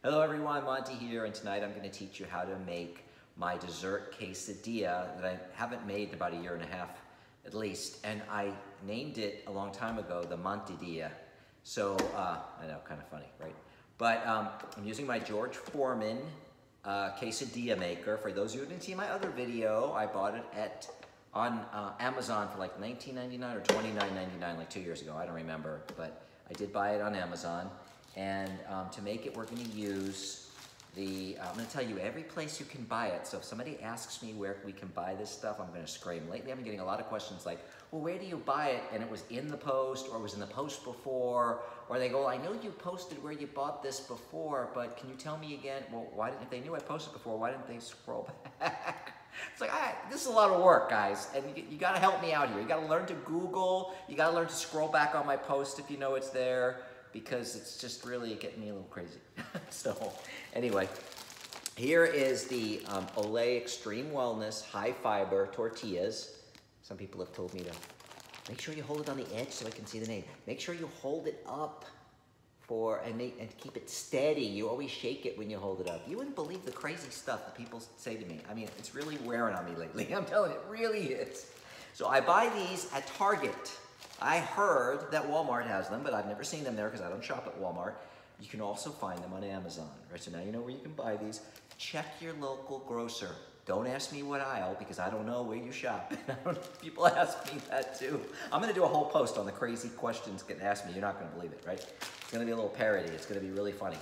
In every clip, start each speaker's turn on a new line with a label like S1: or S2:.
S1: Hello everyone, Monty here, and tonight I'm going to teach you how to make my dessert quesadilla that I haven't made in about a year and a half at least, and I named it a long time ago the Montadilla. So, I know, kind of funny, right? But I'm using my George Foreman quesadilla maker. For those of you who didn't see my other video, I bought it on Amazon for like $19.99 or $29.99 like 2 years ago. I don't remember, but I did buy it on Amazon. And to make it, we're going to use I'm going to tell you every place you can buy it. So if somebody asks me where we can buy this stuff, I'm going to scream. Lately, I've been getting a lot of questions like, well, where do you buy it? And it was in the post, or it was in the post before. Or they go, I know you posted where you bought this before, but can you tell me again? Well, why didn't, if they knew I posted before, why didn't they scroll back? It's like, this is a lot of work, guys. And you got to help me out here. You got to learn to Google. You got to learn to scroll back on my post if you know it's there, because it's just really getting me a little crazy. So anyway, here is the Olay Extreme Wellness High Fiber Tortillas. Some people have told me to make sure you hold it on the edge so I can see the name. Make sure you hold it up and keep it steady. You always shake it when you hold it up. You wouldn't believe the crazy stuff that people say to me. I mean, it's really wearing on me lately. I'm telling you, it really is. So I buy these at Target. I heard that Walmart has them, but I've never seen them there because I don't shop at Walmart. You can also find them on Amazon, right? So now you know where you can buy these. Check your local grocer. Don't ask me what aisle, because I don't know where you shop. People ask me that too. I'm gonna do a whole post on the crazy questions getting asked me. You're not gonna believe it, right? It's gonna be a little parody. It's gonna be really funny.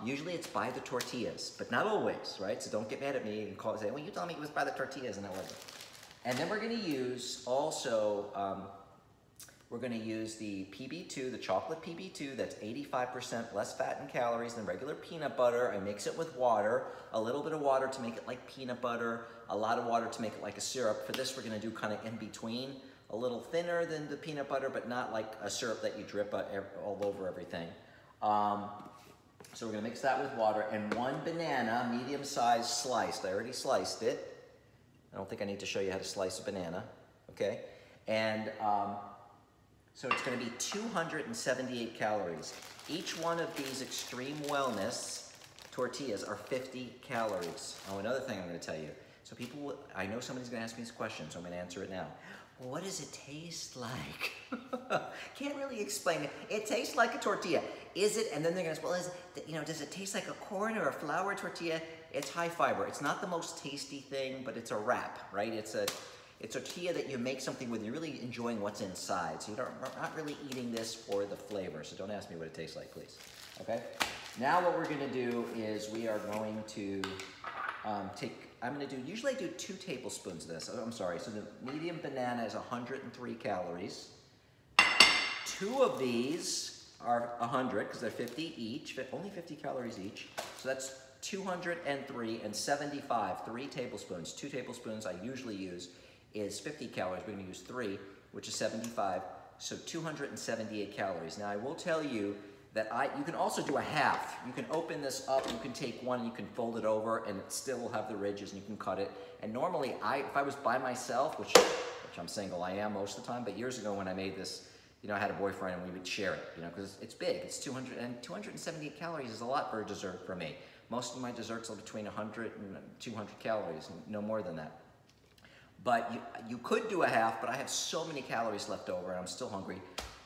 S1: Usually it's by the tortillas, but not always, right? So don't get mad at me and say, well, you told me it was by the tortillas, and it wasn't. And then we're gonna use also, we're going to use the PB2, the chocolate PB2, that's 85% less fat and calories than regular peanut butter. I mix it with water, a little bit of water to make it like peanut butter, a lot of water to make it like a syrup. For this, we're going to do kind of in between, a little thinner than the peanut butter, but not like a syrup that you drip all over everything. So we're going to mix that with water, and one banana, medium-sized sliced. I already sliced it. I don't think I need to show you how to slice a banana, okay? And so it's going to be 278 calories. Each one of these Extreme Wellness tortillas are 50 calories. Oh, another thing I'm going to tell you. So people, I know somebody's going to ask me this question, so I'm going to answer it now. Well, what does it taste like? Can't really explain it. It tastes like a tortilla. Is it? And then they're going to ask, well, does it taste like a corn or a flour tortilla? It's high fiber. It's not the most tasty thing, but it's a wrap, right? It's a tortilla that you make something with. You're really enjoying what's inside. So you're not really eating this for the flavor. So don't ask me what it tastes like, please. Okay? Now what we're going to do is we are going to usually I do 2 tablespoons of this. Oh, I'm sorry. So the medium banana is 103 calories. 2 of these are 100 because they're 50 each, only 50 calories each. So that's 203 and 75, 3 tablespoons. 2 tablespoons I usually use is 50 calories. We're going to use 3, which is 75, so 278 calories. Now, I will tell you that you can also do a half. You can open this up, you can take one, and you can fold it over, and it still will have the ridges, and you can cut it. And normally, if I was by myself, which I'm single, I am most of the time, but years ago when I made this, I had a boyfriend, and we would share it, because it's big. It's 278 calories is a lot for a dessert for me. Most of my desserts are between 100 and 200 calories, no more than that. But you could do a half, but I have so many calories left over and I'm still hungry.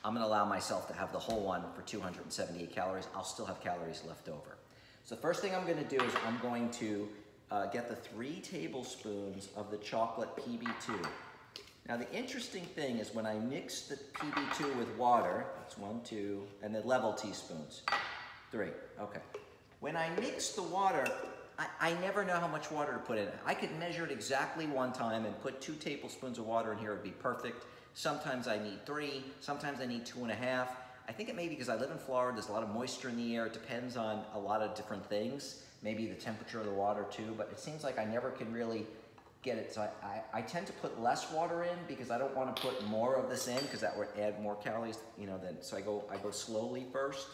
S1: I'm going to allow myself to have the whole one for 278 calories. I'll still have calories left over. So the first thing I'm going to do is I'm going to get the 3 tablespoons of the chocolate PB2. Now the interesting thing is when I mix the PB2 with water, it's 1, 2, and then level teaspoons. 3, okay. When I mix the water, I never know how much water to put in it. I could measure it exactly one time and put 2 tablespoons of water in here. It would be perfect. Sometimes I need 3. Sometimes I need 2.5. I think it may be because I live in Florida. There's a lot of moisture in the air. It depends on a lot of different things. Maybe the temperature of the water too. But it seems like I never can really get it. So I tend to put less water in because I don't want to put more of this in because that would add more calories. So I go slowly first.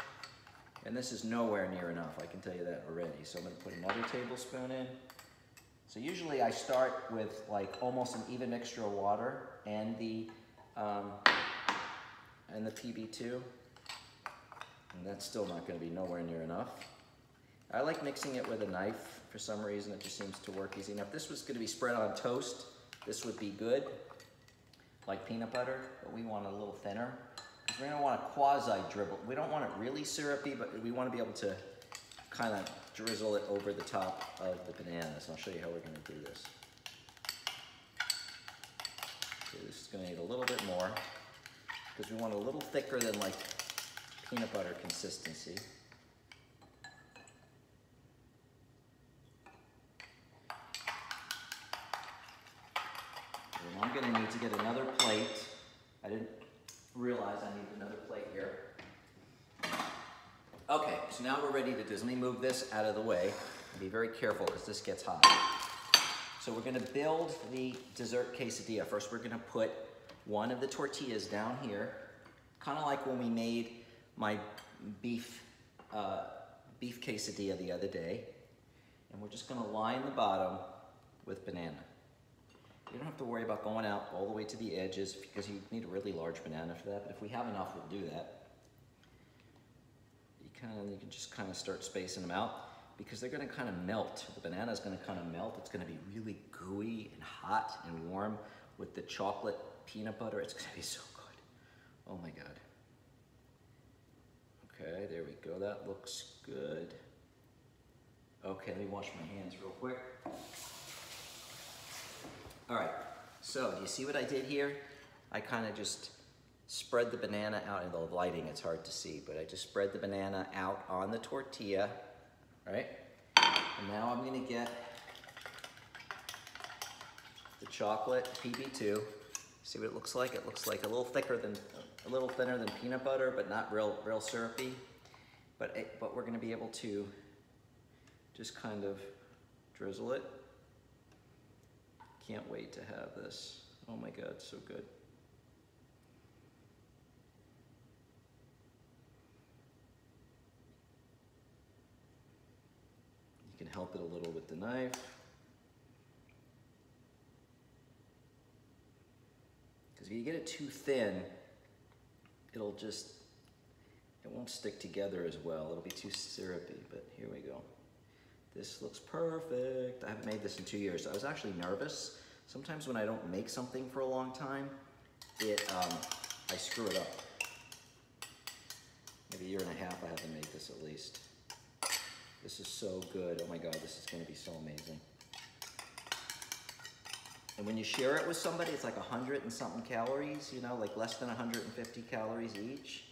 S1: And this is nowhere near enough, I can tell you that already. So I'm going to put another tablespoon in. So usually I start with like almost an even mixture of water and the PB2. And that's still not going to be nowhere near enough. I like mixing it with a knife. For some reason, it just seems to work easy. Now, if this was gonna be spread on toast, this would be good, like peanut butter, but we want it a little thinner. Because we're gonna want a quasi-dribble. We don't want it really syrupy, but we wanna be able to kind of drizzle it over the top of the bananas. I'll show you how we're gonna do this. Okay, this is gonna need a little bit more, because we want a little thicker than like peanut butter consistency. And I'm gonna need to get another plate. I didn't realize I need another plate here. Okay, so now we're ready to do this. Let me move this out of the way and be very careful because this gets hot. So we're gonna build the dessert quesadilla. First, we're gonna put one of the tortillas down here, kind of like when we made my beef quesadilla the other day. And we're just gonna line the bottom with banana. You don't have to worry about going out all the way to the edges because you need a really large banana for that, but if we have enough, we'll do that. You can just kind of start spacing them out because they're gonna kind of melt. The banana is gonna kind of melt. It's gonna be really gooey and hot and warm with the chocolate peanut butter. It's gonna be so good. Oh my God. Okay, there we go. That looks good. Okay, let me wash my hands real quick. All right, so do you see what I did here? I kind of just spread the banana out. In the lighting, it's hard to see, but I just spread the banana out on the tortilla, right? And now I'm gonna get the chocolate PB2. See what it looks like? It looks like a little thinner than peanut butter, but not real syrupy. But we're gonna be able to just kind of drizzle it. Can't wait to have this. Oh my God, so good. You can help it a little with the knife. Because if you get it too thin, it won't stick together as well. It'll be too syrupy, but here we go. This looks perfect. I haven't made this in 2 years. I was actually nervous. Sometimes when I don't make something for a long time, I screw it up. Maybe a year and a half I haven't made this at least. This is so good. Oh my God, this is gonna be so amazing. And when you share it with somebody, it's like 100 and something calories, you know, like less than 150 calories each.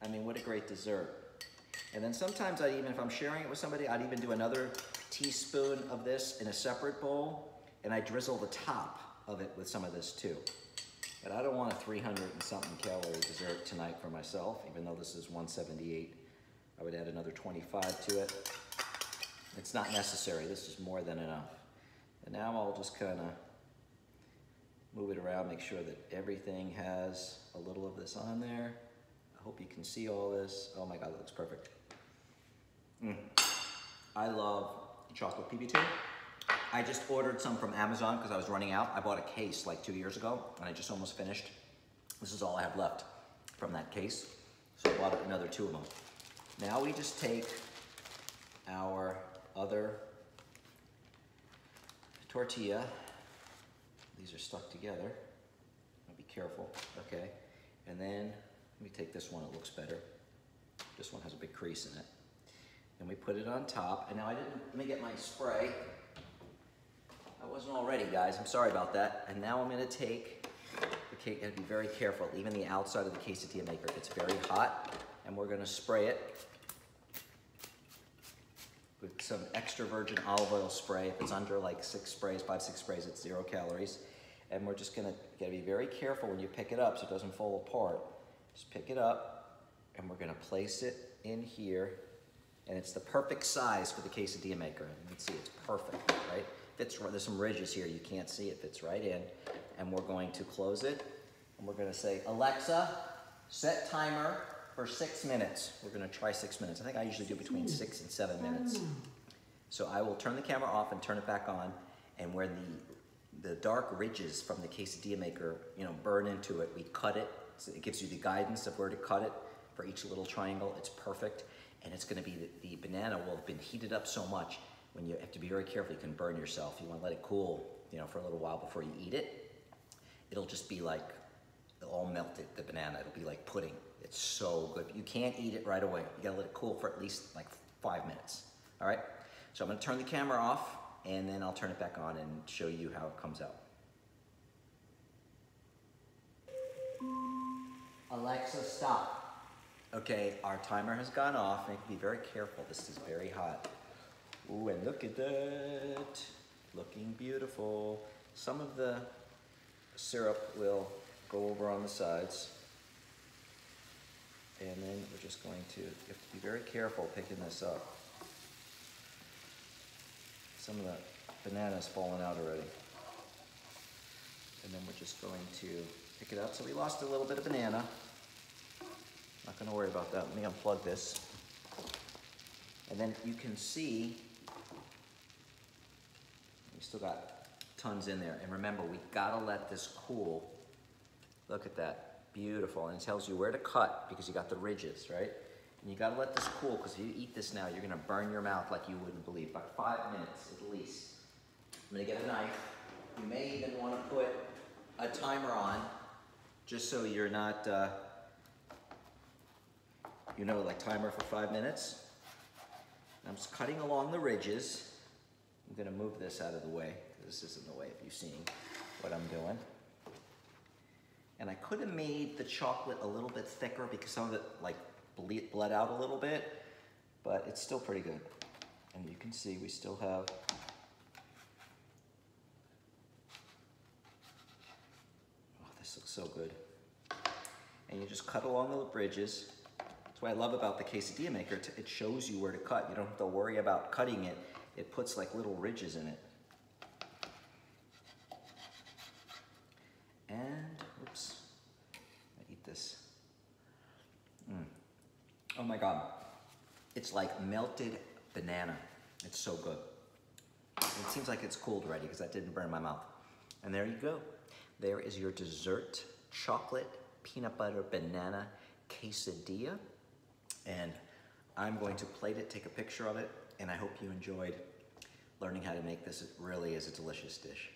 S1: I mean, what a great dessert. And then sometimes if I'm sharing it with somebody, I'd even do another teaspoon of this in a separate bowl, and I drizzle the top of it with some of this too. But I don't want a 300 and something calorie dessert tonight for myself, even though this is 178. I would add another 25 to it. It's not necessary, this is more than enough. And now I'll just kind of move it around, make sure that everything has a little of this on there. I hope you can see all this. Oh my God, that looks perfect. I love chocolate PB2. I just ordered some from Amazon because I was running out. I bought a case like 2 years ago and I just almost finished. This is all I have left from that case. So I bought another 2 of them. Now we just take our other tortilla. These are stuck together. I'll be careful, okay? And then let me take this one, it looks better. This one has a big crease in it. And we put it on top. And now let me get my spray. I wasn't all ready, guys. I'm sorry about that. And now I'm gonna take the cake, and be very careful. Even the outside of the quesadilla maker gets very hot. And we're gonna spray it with some extra virgin olive oil spray. If it's under like 5, 6 sprays, it's 0 calories. And we're just gotta be very careful when you pick it up so it doesn't fall apart. Just pick it up, and we're gonna place it in here. And it's the perfect size for the quesadilla maker. You can see it's perfect, right? There's some ridges here you can't see, it fits right in. And we're going to close it, and we're gonna say, Alexa, set timer for 6 minutes. We're gonna try 6 minutes. I think I usually do between 6 and 7 minutes. So I will turn the camera off and turn it back on, and where the dark ridges from the quesadilla maker, burn into it, we cut it. So it gives you the guidance of where to cut it for each little triangle. It's perfect. And and it's gonna be, the banana will have been heated up so much, when you have to be very careful, you can burn yourself. You wanna let it cool, you know, for a little while before you eat it. It'll just be like, all melted, the banana. It'll be like pudding. It's so good. You can't eat it right away. You gotta let it cool for at least like 5 minutes. All right? So I'm gonna turn the camera off, and then I'll turn it back on and show you how it comes out. Alexa, stop. Okay, our timer has gone off, and be very careful. This is very hot. Ooh, and look at that. Looking beautiful. Some of the syrup will go over on the sides. And then we're just going to, you have to be very careful picking this up. Some of the banana's fallen out already. And then we're just going to pick it up. So we lost a little bit of banana. Not gonna worry about that. Let me unplug this. And then you can see, we still got tons in there. And remember, we gotta let this cool. Look at that, beautiful. And it tells you where to cut because you got the ridges, right? And you gotta let this cool, because if you eat this now, you're gonna burn your mouth like you wouldn't believe. About 5 minutes at least. I'm gonna get a knife. You may even wanna put a timer on, just so you're not, you know, like timer for 5 minutes. I'm just cutting along the ridges. I'm gonna move this out of the way, because this is in the way of you seeing what I'm doing. And I could have made the chocolate a little bit thicker because some of it like bled out a little bit, but it's still pretty good. And you can see we still have, oh, this looks so good. And you just cut along the ridges. That's what I love about the quesadilla maker. It shows you where to cut. You don't have to worry about cutting it. It puts like little ridges in it. And, oops, I eat this. Oh my God. It's like melted banana. It's so good. It seems like it's cooled already because that didn't burn my mouth. And there you go. There is your dessert chocolate peanut butter banana quesadilla. And I'm going to plate it, take a picture of it, and I hope you enjoyed learning how to make this. It really is a delicious dish.